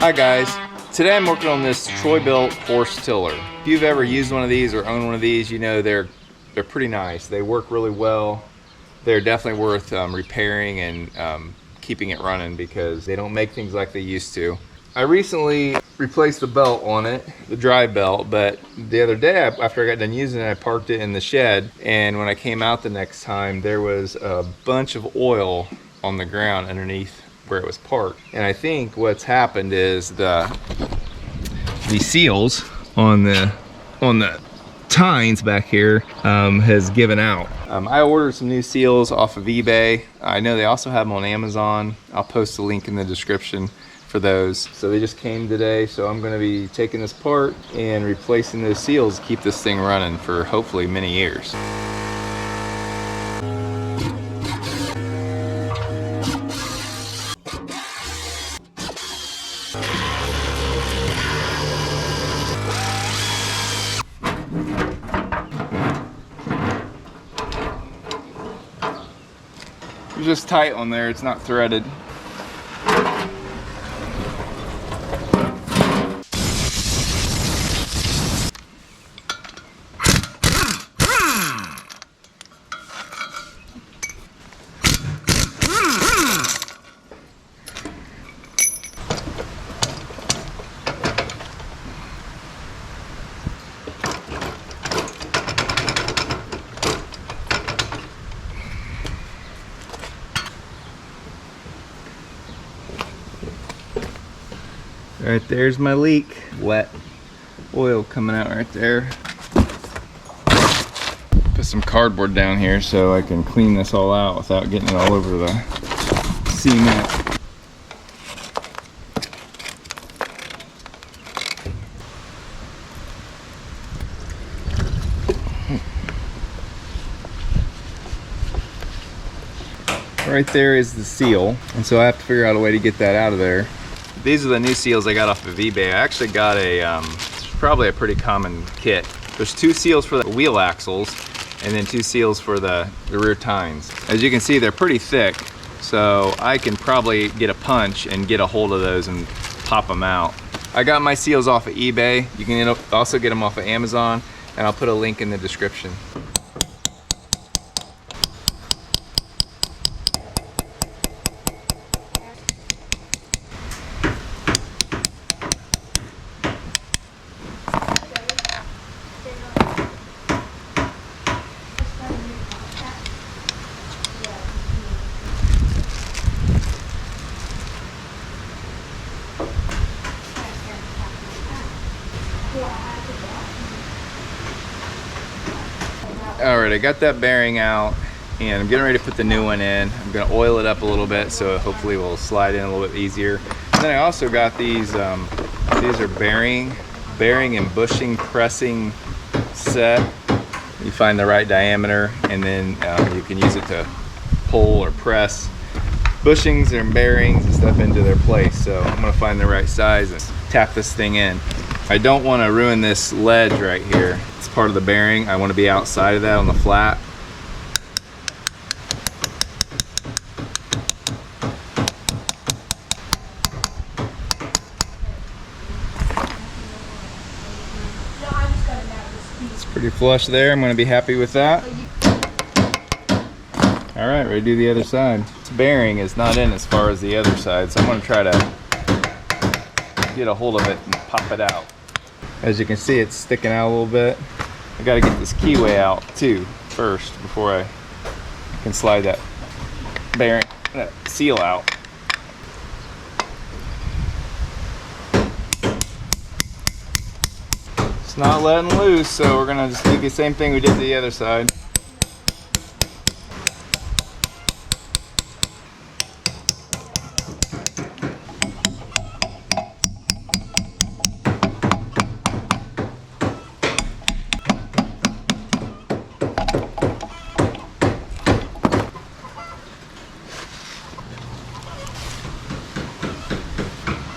Hi guys, today I'm working on this Troy-Bilt horse tiller. If you've ever used one of these or owned one of these, you know they're pretty nice. They work really well. They're definitely worth repairing and keeping it running because they don't make things like they used to. I recently replaced the belt on it, the dry belt, but the other day after I got done using it, I parked it in the shed, and when I came out the next time, there was a bunch of oil on the ground underneath where it was parked. And I think what's happened is the seals on the tines back here has given out. I ordered some new seals off of eBay. I know they also have them on Amazon. I'll post a link in the description for those. So they just came today, so I'm going to be taking this apart and replacing those seals to keep this thing running for hopefully many years. It's just tight on there, it's not threaded. Right there's my leak. Wet oil coming out right there. Put some cardboard down here so I can clean this all out without getting it all over the cement. Right there is the seal, and so I have to figure out a way to get that out of there. These are the new seals I got off of eBay. I actually got it's probably a pretty common kit. There's 2 seals for the wheel axles and then 2 seals for the rear tines. As you can see, they're pretty thick, so I can probably get a punch and get a hold of those and pop them out. I got my seals off of eBay. You can also get them off of Amazon, and I'll put a link in the description. Alright, I got that bearing out and I'm getting ready to put the new one in. I'm going to oil it up a little bit so hopefully it will slide in a little bit easier. And then I also got these are bearing and bushing pressing set. You find the right diameter and then you can use it to pull or press bushings and bearings and stuff into their place. So I'm going to find the right size and tap this thing in. I don't want to ruin this ledge right here. It's part of the bearing. I want to be outside of that on the flat. It's pretty flush there. I'm going to be happy with that. All right, ready to do the other side. This bearing is not in as far as the other side, so I'm going to try to get a hold of it and pop it out. As you can see, it's sticking out a little bit. I got to get this keyway out too first before I can slide that bearing, that seal out. It's not letting loose, so we're gonna just do the same thing we did to the other side.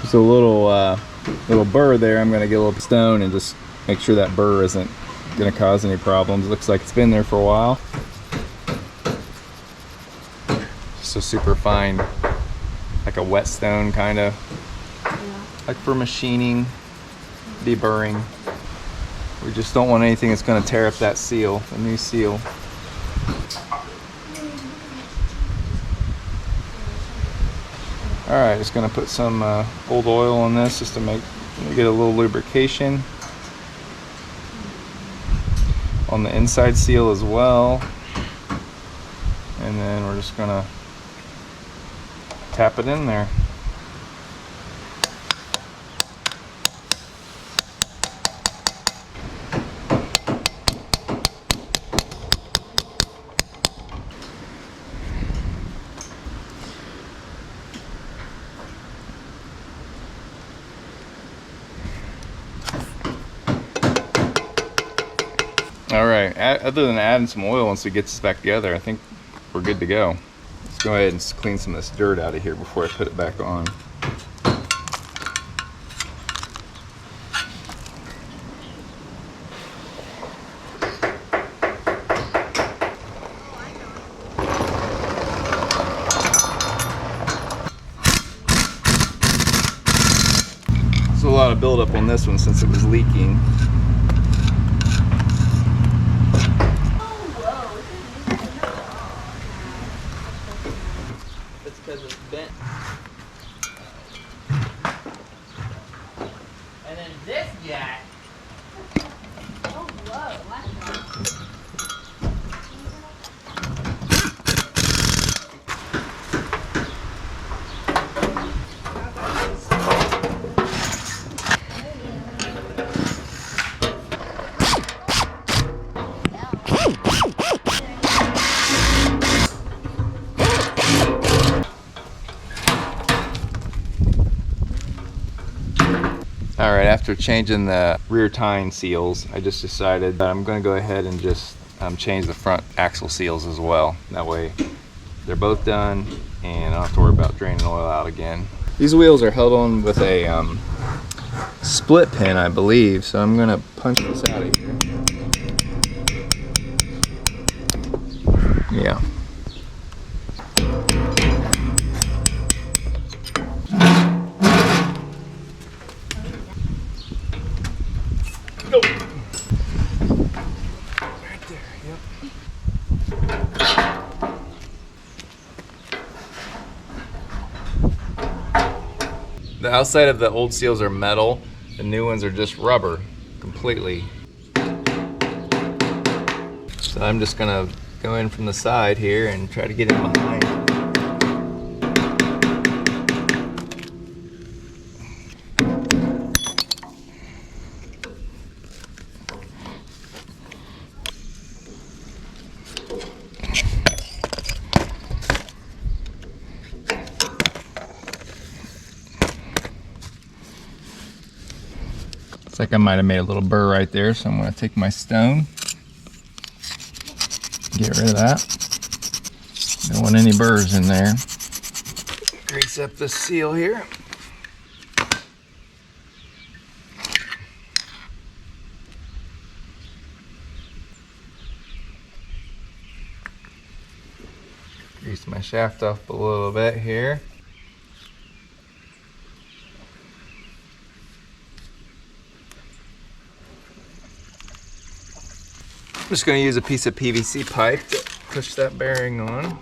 There's a little burr there. I'm gonna get a little stone and just make sure that burr isn't gonna cause any problems. It looks like it's been there for a while. Just a super fine, like a whetstone kind of. like for machining, deburring. We just don't want anything that's going to tear up that seal, the new seal. Alright, just going to put some old oil on this just to get a little lubrication on the inside seal as well. And then we're just going to tap it in there. Alright, other than adding some oil once it gets back together, I think we're good to go. Let's go ahead and clean some of this dirt out of here before I put it back on. There's a lot of buildup on this one since it was leaking. Because it's bent. And then this guy. Oh, whoa. Alright, after changing the rear tine seals, I just decided that I'm going to go ahead and just change the front axle seals as well. That way they're both done and I don't have to worry about draining oil out again. These wheels are held on with a split pin, I believe, so I'm going to punch this out of here. Yeah. Go. Right there, yep. The outside of the old seals are metal, the new ones are just rubber, completely. So I'm just gonna go in from the side here and try to get in behind. Looks like I might have made a little burr right there, so I'm going to take my stone, get rid of that. Don't want any burrs in there. Grease up the seal here. Grease my shaft off a little bit here. I'm just going to use a piece of PVC pipe to push that bearing on,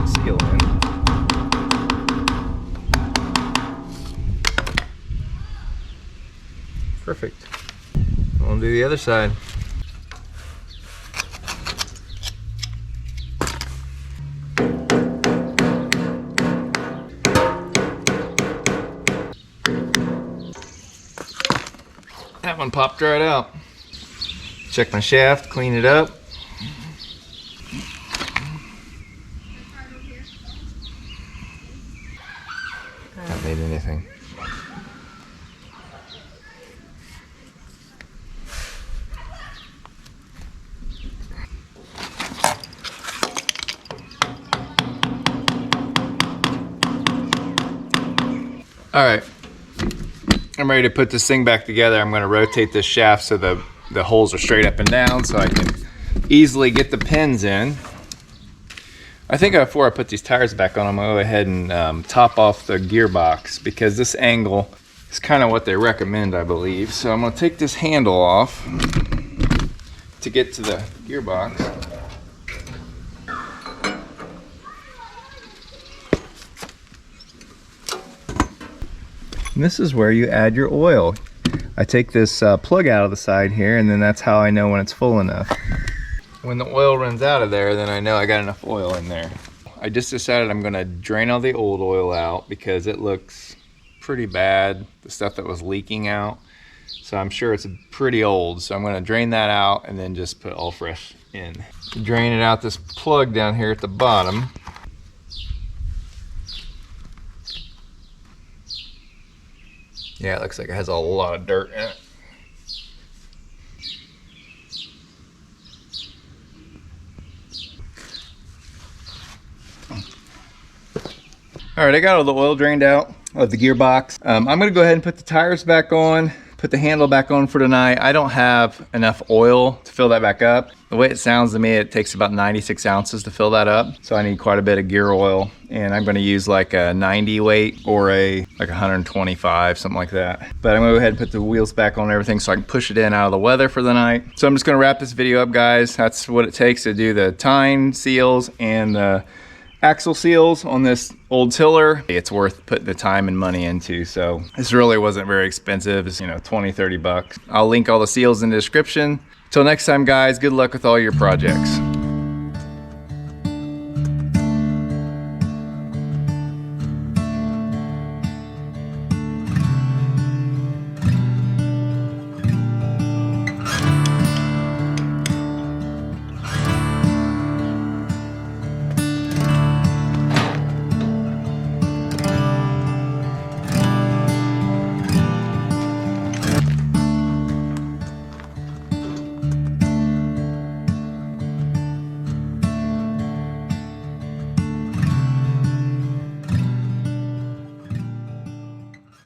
seal in. Perfect. We'll do the other side. That one popped right out. Check my shaft, clean it up. Haven't made anything. All right, I'm ready to put this thing back together. I'm going to rotate this shaft so the holes are straight up and down so I can easily get the pins in. I think before I put these tires back on, I'm going to go ahead and top off the gearbox because this angle It's kind of what they recommend, I believe. So I'm gonna take this handle off to get to the gearbox. And this is where you add your oil. I take this plug out of the side here, and then that's how I know when it's full enough. When the oil runs out of there, then I know I got enough oil in there. I just decided I'm gonna drain all the old oil out because it looks pretty bad, the stuff that was leaking out. So I'm sure it's pretty old. So I'm gonna drain that out and then just put all fresh in. Drain it out this plug down here at the bottom. Yeah, it looks like it has a lot of dirt in it. All right, I got all the oil drained out of the gearbox. I'm gonna go ahead and put the tires back on, put the handle back on for tonight. I don't have enough oil to fill that back up. The way it sounds to me, it takes about 96 ounces to fill that up. So I need quite a bit of gear oil, and I'm gonna use like a 90 weight or like 125, something like that. But I'm gonna go ahead and put the wheels back on and everything so I can push it in out of the weather for the night. So I'm just gonna wrap this video up, guys. That's what it takes to do the Tine seals and the axle seals on this old tiller. It's worth putting the time and money into. So this really wasn't very expensive. It's, 20, 30 bucks. I'll link all the seals in the description. Till next time, guys, good luck with all your projects.